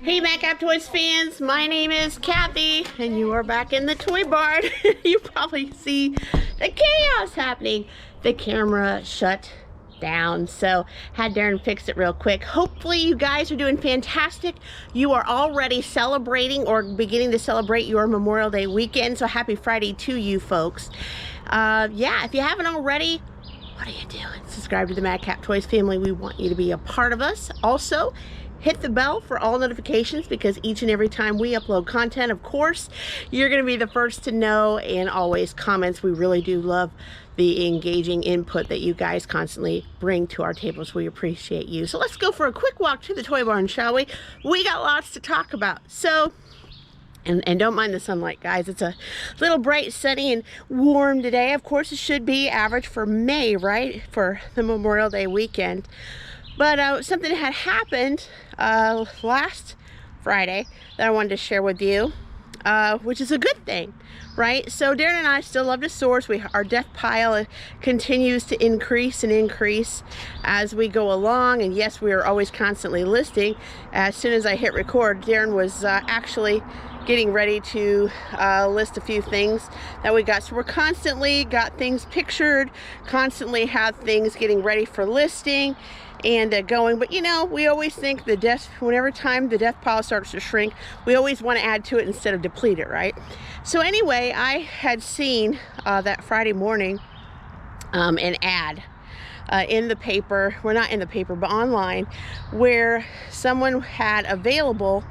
Hey Madcap Toys fans, my name is Kathy and you are back in the toy barn. You probably see the chaos happening. The camera shut down, so had Daren fix it real quick. Hopefully you guys are doing fantastic. You are already celebrating or beginning to celebrate your Memorial Day weekend, so happy Friday to you folks. Yeah, if you haven't already, what are you doing? Subscribe to the Madcap Toys family. We want you to be a part of us. Also, hit the bell for all notifications because each and every time we upload content, of course, you're going to be the first to know. And always comments. We really do love the engaging input that you guys constantly bring to our tables. We appreciate you. So let's go for a quick walk to the toy barn, shall we? We got lots to talk about. So, and don't mind the sunlight, guys. It's a little bright, sunny, and warm today. Of course, it should be average for May, right? For the Memorial Day weekend. But something had happened last Friday that I wanted to share with you, which is a good thing, right? So Daren and I still love to source. Our death pile continues to increase and increase as we go along. And yes, we are always constantly listing. As soon as I hit record, Daren was actually getting ready to list a few things that we got. So we're constantly got things pictured, constantly have things getting ready for listing and going. But you know, we always think whenever the death pile starts to shrink, we always want to add to it instead of deplete it, right? So anyway, I had seen that Friday morning an ad in the paper, well, not in the paper, but online, where someone had available,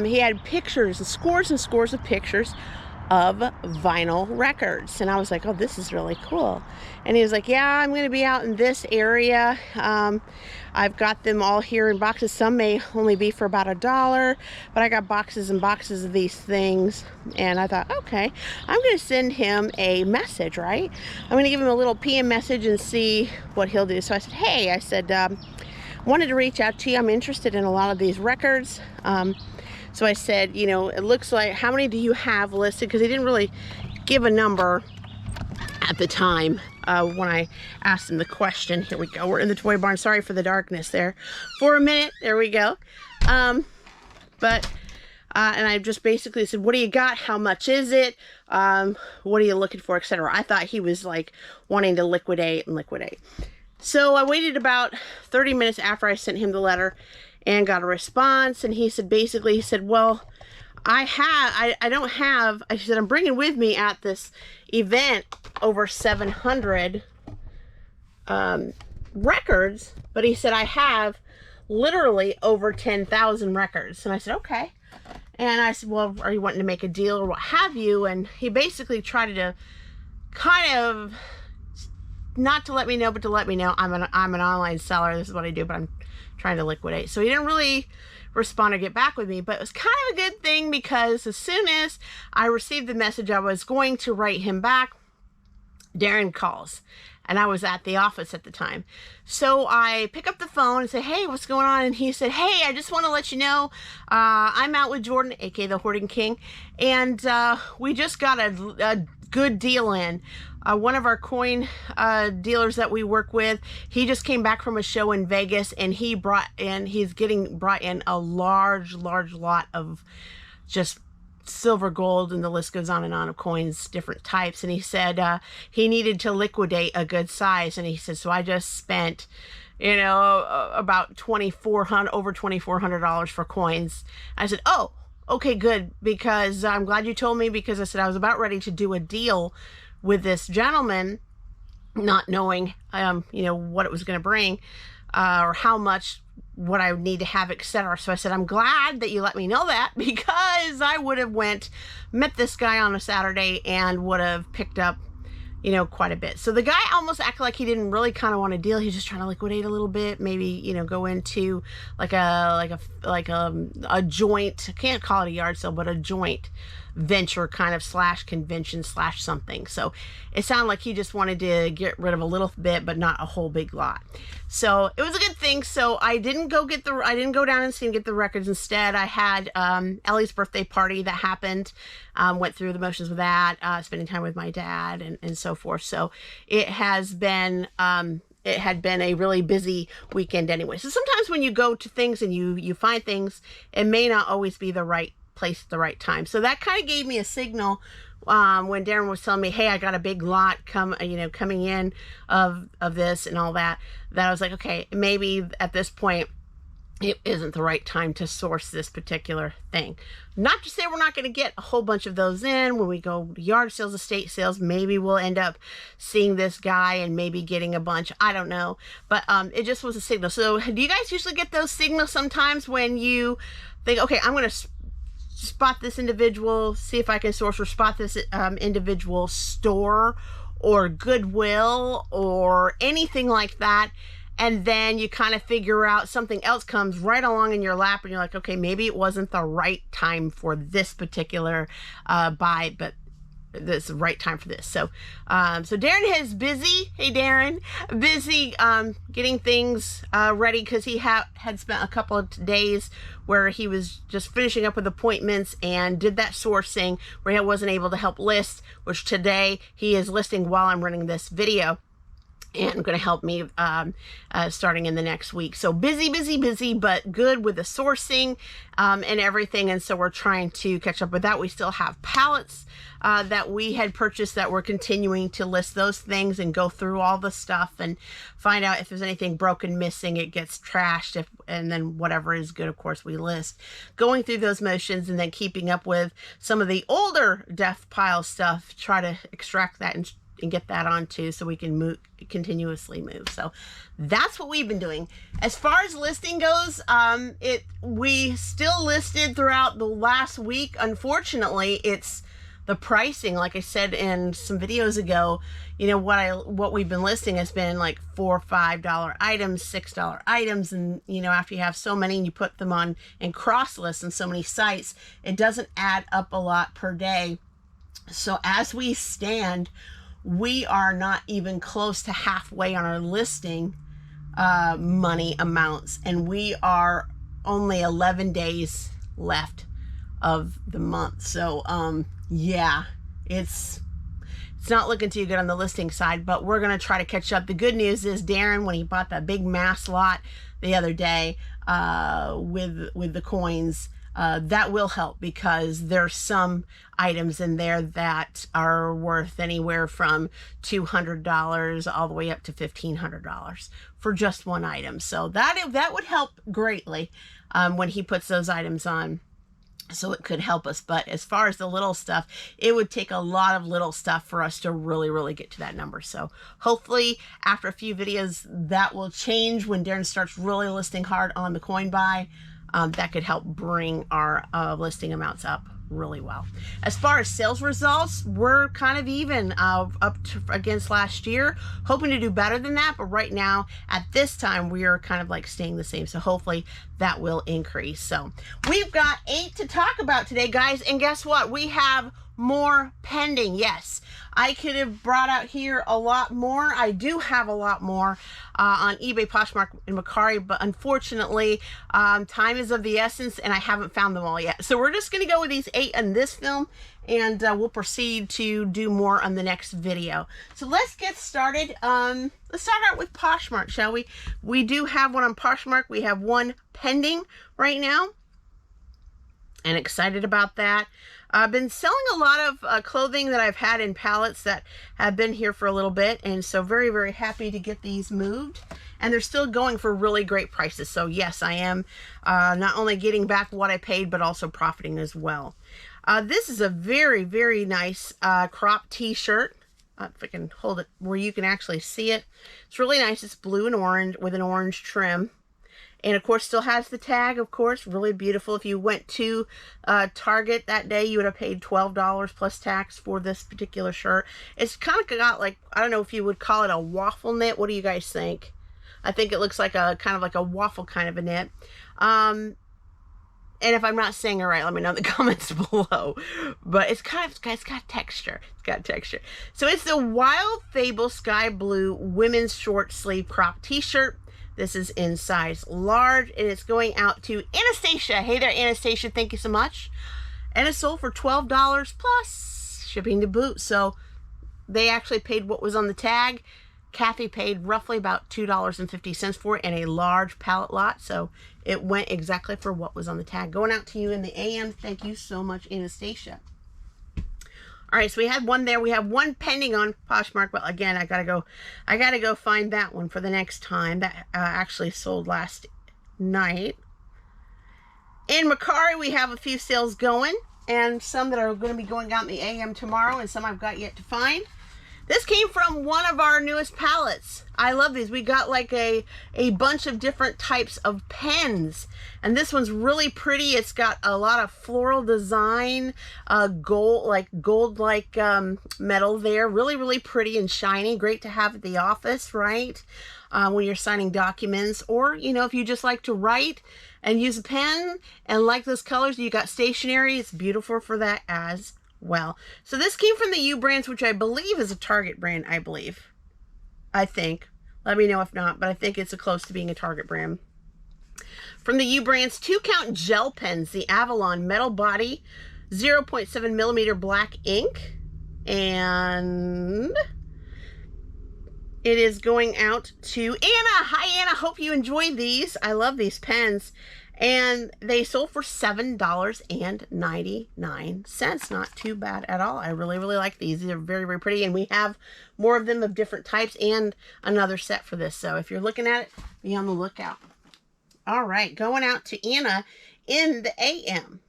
he had pictures, scores and scores of pictures of vinyl records. And I was like, oh, this is really cool. And he was like, yeah, I'm going to be out in this area. I've got them all here in boxes. Some may only be for about $1, but I got boxes and boxes of these things. And I thought, okay, I'm going to send him a message, right? I'm going to give him a little PM message and see what he'll do. So I said, hey, wanted to reach out to you. I'm interested in a lot of these records. So I said, you know, it looks like, how many do you have listed? Because he didn't really give a number at the time when I asked him the question. Here we go. We're in the toy barn. Sorry for the darkness there. For a minute. There we go. And I just basically said, what do you got? How much is it? What are you looking for, etc. I thought he was like wanting to liquidate. So I waited about 30 minutes after I sent him the letter and got a response. And he said, well, I said, I'm bringing with me at this event over 700 records. But he said, I have literally over 10,000 records. And I said, okay. And I said, well, are you wanting to make a deal or what have you? And he basically tried to kind of, not to let me know, but to let me know I'm an online seller. This is what I do, but I'm trying to liquidate. So he didn't really respond or get back with me, but it was kind of a good thing because as soon as I received the message I was going to write him back, Daren calls. And I was at the office at the time. So I pick up the phone and say, hey, what's going on? And he said, hey, I just want to let you know, I'm out with Jordan, aka the Hoarding King, and we just got a good deal in. One of our coin dealers that we work with, he just came back from a show in Vegas, and he's brought in a large lot of just silver, gold, and the list goes on and on of coins, different types. And he said he needed to liquidate a good size. And he said, so I just spent, you know, about over $2,400 for coins. I said, oh, okay, good, because I'm glad you told me, because I said I was about ready to do a deal with this gentleman, not knowing, you know, what it was going to bring, or how much, what I would need to have, etc. So I said, I'm glad that you let me know that, because I would have met this guy on a Saturday and would have picked up, you know, quite a bit. So the guy almost acted like he didn't really kind of want a deal. He's just trying to liquidate a little bit, maybe, you know, go into like a joint, I can't call it a yard sale, but a joint venture kind of / convention / something. So it sounded like he just wanted to get rid of a little bit, but not a whole big lot. So it was a good thing. So I didn't go down and see and get the records. Instead, I had Ellie's birthday party that happened. Went through the motions with that, spending time with my dad and so forth. So it has been it had been a really busy weekend anyway. So sometimes when you go to things and you find things, it may not always be the right place at the right time. So that kind of gave me a signal when Daren was telling me, hey, I got a big lot coming in of this and all that, that I was like, okay, maybe at this point it isn't the right time to source this particular thing. Not to say we're not going to get a whole bunch of those in when we go to yard sales, estate sales. Maybe we'll end up seeing this guy and maybe getting a bunch. I don't know. But it just was a signal. So do you guys usually get those signals sometimes when you think, okay, I'm going to spot this individual, see if I can source, or spot this individual store or Goodwill or anything like that, and then you kind of figure out something else comes right along in your lap and you're like, okay, maybe it wasn't the right time for this particular buy, but this is the right time for this. So so Daren is busy. Hey Daren, busy getting things ready, because he had spent a couple of days where he was just finishing up with appointments and did that sourcing where he wasn't able to help list, which today he is listing while I'm running this video, and going to help me starting in the next week. So busy, but good with the sourcing and everything. And so we're trying to catch up with that. We still have pallets that we had purchased that we're continuing to list those things and go through all the stuff and find out if there's anything broken, missing, it gets trashed, and then whatever is good, of course, we list. Going through those motions and then keeping up with some of the older death pile stuff, try to extract that and get that on too, so we can continuously move. So that's what we've been doing. As far as listing goes, we still listed throughout the last week. Unfortunately, it's the pricing, like I said in some videos ago, you know, what we've been listing has been like $4 or $5 items, $6 items, and you know, after you have so many and you put them on and cross list on so many sites, it doesn't add up a lot per day. So as we stand, we are not even close to halfway on our listing money amounts, and we are only 11 days left of the month. So yeah, it's not looking too good on the listing side, but we're gonna try to catch up. The good news is Daren, when he bought that big mass lot the other day with the coins, that will help, because there's some items in there that are worth anywhere from $200 all the way up to $1,500 for just one item. So that would help greatly when he puts those items on. So it could help us. But as far as the little stuff, it would take a lot of little stuff for us to really get to that number. So hopefully after a few videos that will change when Daren starts really listing hard on the coin buy. That could help bring our listing amounts up really well. As far as sales results, we're kind of even against last year, hoping to do better than that, but right now at this time we are kind of like staying the same, so hopefully that will increase. So we've got 8 to talk about today, guys, and guess what, we have more pending. Yes, I could have brought out here a lot more. I do have a lot more on eBay, Poshmark, and Mercari, but unfortunately time is of the essence and I haven't found them all yet. So we're just going to go with these 8 on this film, and we'll proceed to do more on the next video. So let's get started. Let's start out with Poshmark, shall we? We do have one on Poshmark. We have one pending right now, and excited about that. I've been selling a lot of clothing that I've had in pallets that have been here for a little bit, and so very happy to get these moved, and they're still going for really great prices. So yes, I am not only getting back what I paid, but also profiting as well. This is a very nice crop t-shirt. If I can hold it where you can actually see it. It's really nice. It's blue and orange with an orange trim. And of course still has the tag, of course, really beautiful. If you went to Target that day, you would have paid $12 plus tax for this particular shirt. It's kind of got like, I don't know if you would call it a waffle knit. What do you guys think? I think it looks like a kind of like a waffle kind of a knit. And if I'm not saying it right, let me know in the comments below. But it's got texture. It's got texture. So it's the Wild Fable Sky Blue women's short sleeve crop t-shirt. This is in size large, and it's going out to Anastasia. Hey there, Anastasia. Thank you so much. And it's sold for $12 plus shipping to boot. So they actually paid what was on the tag, Kathy paid roughly about $2.50 for it in a large pallet lot, so it went exactly for what was on the tag. Going out to you in the AM. Thank you so much, Anastasia. All right, so we had one there. We have one pending on Poshmark, but again, I gotta go find that one for the next time. That actually sold last night. In Mercari, we have a few sales going, and some that are going to be going out in the AM tomorrow, and some I've got yet to find. This came from one of our newest palettes. I love these. We got like a bunch of different types of pens. And this one's really pretty. It's got a lot of floral design, gold like metal there. Really, really pretty and shiny. Great to have at the office, right? When you're signing documents, or, you know, if you just like to write and use a pen and like those colors, you got stationery. It's beautiful for that as well. So this came from the U Brands, which I believe is a Target brand, I think. Let me know if not, but I think it's close to being a Target brand. From the U Brands, 2-count gel pens, the Avalon metal body, 0.7 millimeter black ink, and it is going out to Anna. Hi, Anna. Hope you enjoy these. I love these pens. And they sold for $7.99. Not too bad at all. I really, really like these. These are very, very pretty. And we have more of them of different types and another set for this. So if you're looking at it, be on the lookout. All right. Going out to Anna in the AM.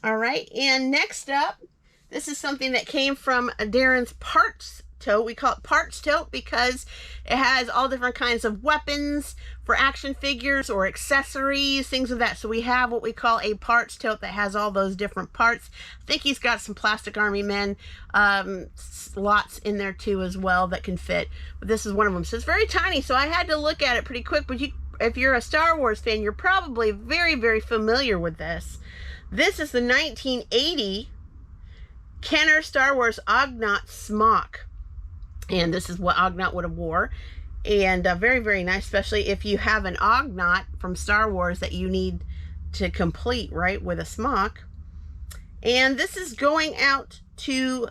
All right. And next up, this is something that came from Daren's parts tote. We call it parts tote because it has all different kinds of weapons for action figures or accessories, things of that. So we have what we call a parts tote that has all those different parts. I think he's got some plastic army men slots in there too as well that can fit. But this is one of them. So it's very tiny, so I had to look at it pretty quick. But if you're a Star Wars fan, you're probably very, very familiar with this. This is the 1980 Kenner Star Wars Ugnaught smock. And this is what Ugnaught would have wore. And very, very nice, especially if you have an Ugnaught from Star Wars that you need to complete, right, with a smock. And this is going out to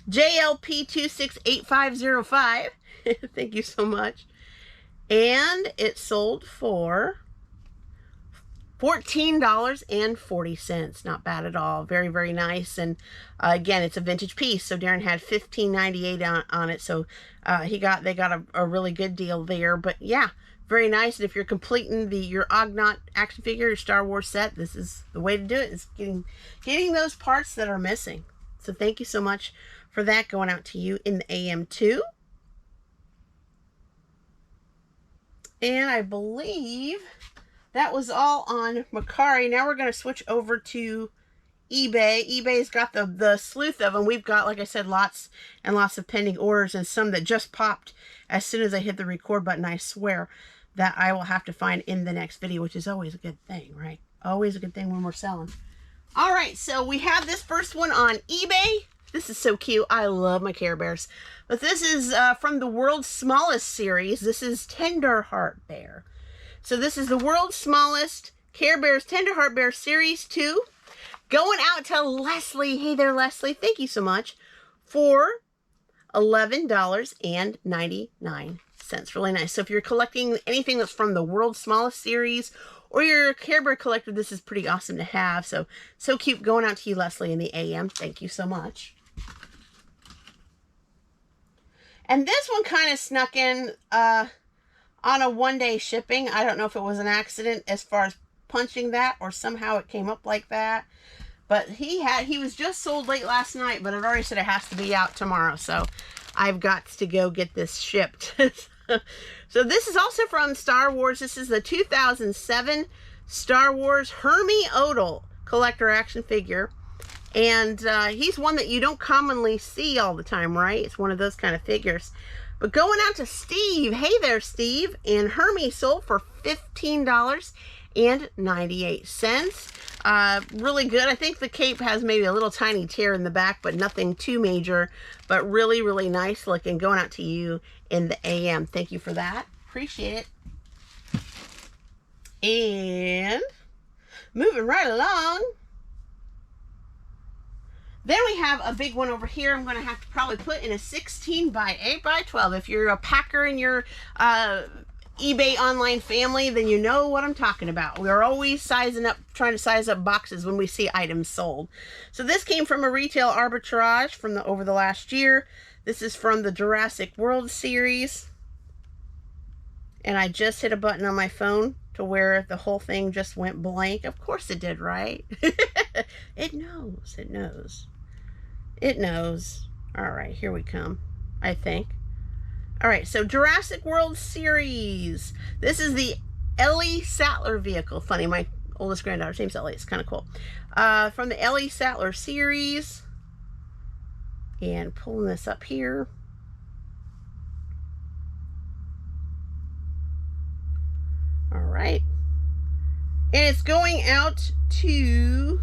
JLP268505. Thank you so much. And it sold for $14.40. Not bad at all. Very, very nice. And again, it's a vintage piece. So Daren had $15.98 on it. So they got a really good deal there. But yeah, very nice. And if you're completing your Ugnaught action figure, your Star Wars set, this is the way to do it. Is getting those parts that are missing. So thank you so much for that. Going out to you in the AM too. And I believe that was all on Mercari. Now we're going to switch over to eBay. eBay's got the sleuth of them. We've got, like I said, lots and lots of pending orders and some that just popped as soon as I hit the record button. I swear that I will have to find in the next video, which is always a good thing, right? Always a good thing when we're selling. All right, so we have this first one on eBay. This is so cute. I love my Care Bears. But this is from the World's Smallest series. This is Tender Heart Bear. So this is the world's smallest Care Bears Tender Heart Bear Series 2. Going out to Leslie. Hey there, Leslie. Thank you so much. For $11.99. Really nice. So if you're collecting anything that's from the world's smallest series or you're a Care Bear collector, this is pretty awesome to have. So cute. Going out to you, Leslie, in the AM. Thank you so much. And this one kind of snuck in on a one-day shipping. I don't know if it was an accident as far as punching that or somehow it came up like that. But he was just sold late last night, but I've already said it has to be out tomorrow. So I've got to go get this shipped. So this is also from Star Wars. This is the 2007 Star Wars Hermie Odal collector action figure. And he's one that you don't commonly see all the time, right? It's one of those kind of figures. But going out to Steve. Hey there, Steve. And Hermie sold for $15.98. Really good. I think the cape has maybe a little tiny tear in the back, but nothing too major. But really, really nice looking. Going out to you in the AM. Thank you for that. Appreciate it. And moving right along. Then we have a big one over here. I'm going to have to probably put in a 16 by 8 by 12. If you're a packer in your eBay online family, then you know what I'm talking about. We're always sizing up, trying to size up boxes when we see items sold. So this came from a retail arbitrage from over the last year. This is from the Jurassic World series. And I just hit a button on my phone to where the whole thing just went blank. Of course it did, right? It knows. It knows. It knows. All right, here we come, I think. All right, so Jurassic World series. This is the Ellie Sattler vehicle. Funny, my oldest granddaughter's name's Ellie. It's kind of cool. From the Ellie Sattler series. And pulling this up here. All right. And it's going out to...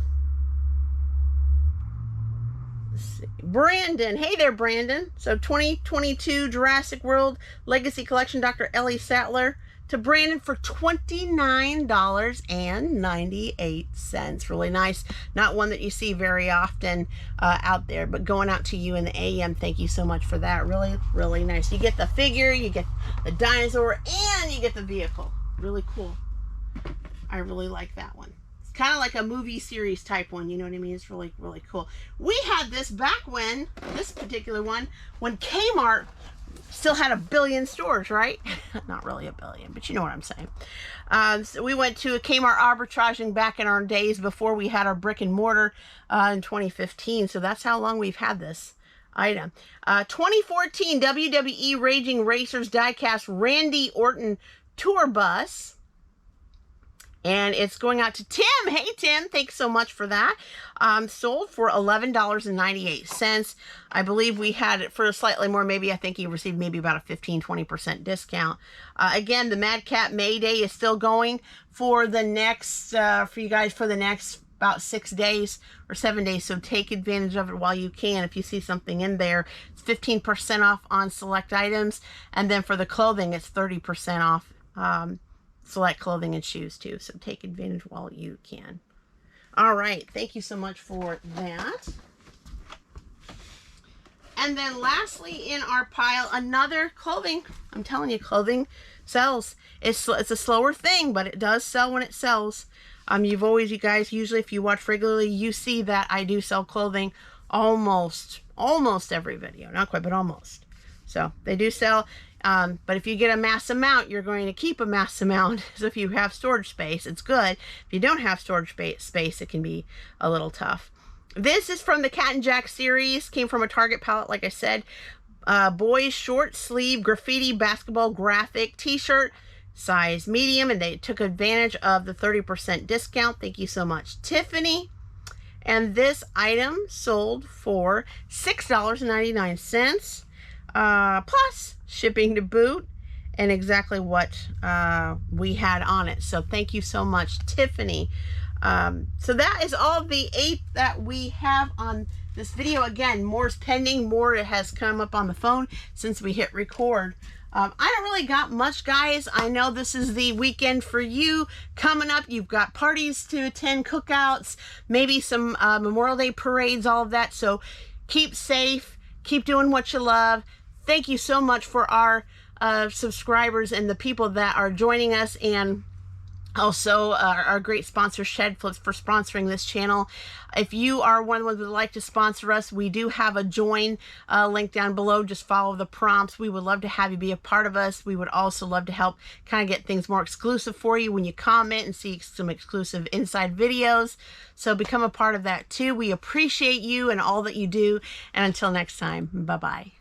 Brandon. Hey there, Brandon. So 2022 Jurassic World Legacy Collection, Dr. Ellie Sattler, to Brandon for $29.98. Really nice. Not one that you see very often out there, but going out to you in the AM. Thank you so much for that. Really, really nice. You get the figure, you get the dinosaur, and you get the vehicle. Really cool. I really like that one. Kind of like a movie series type one, you know what I mean? It's really, really cool. We had this back when, this particular one, when Kmart still had 1 billion stores, right? Not really 1 billion, but you know what I'm saying. So we went to a Kmart arbitraging back in our days before we had our brick and mortar in 2015. So that's how long we've had this item. 2014 WWE Raging Racers diecast Randy Orton tour bus. And it's going out to Tim. Hey, Tim. Thanks so much for that. Sold for $11.98. I believe we had it for slightly more. Maybe I think he received maybe about a 15-20% discount. Again, the Madcap May Day is still going for the next, for you guys for the next about 6 days or 7 days. So take advantage of it while you can. If you see something in there, it's 15% off on select items. And then for the clothing, it's 30% off. Select clothing and shoes too, so take advantage while you can. All right, thank you so much for that. And then lastly in our pile, another clothing. I'm telling you, clothing sells. It's a slower thing, but it does sell when it sells. You guys, usually if you watch regularly, you see that I do sell clothing almost every video. Not quite, but almost. So they do sell. But if you get a mass amount, you're going to keep a mass amount. So if you have storage space, it's good. If you don't have storage space, it can be a little tough. This is from the Cat and Jack series. Came from a Target palette, like I said. Boys short sleeve graffiti basketball graphic t-shirt, size medium, and they took advantage of the 30% discount. Thank you so much, Tiffany. And this item sold for $6.99. Plus shipping to boot, and exactly what we had on it. So thank you so much, Tiffany. So that is all the 8 that we have on this video. Again, more's pending. More has come up on the phone since we hit record. I don't really got much, guys. I know this is the weekend for you coming up. You've got parties to attend, cookouts, maybe some Memorial Day parades, all of that. So keep safe. Keep doing what you love. Thank you so much for our subscribers and the people that are joining us, and also our great sponsor Shed Flips for sponsoring this channel. If you are one of the ones that would like to sponsor us, we do have a join link down below. Just follow the prompts. We would love to have you be a part of us. We would also love to help kind of get things more exclusive for you when you comment and see some exclusive inside videos. So become a part of that too. We appreciate you and all that you do. And until next time, bye-bye.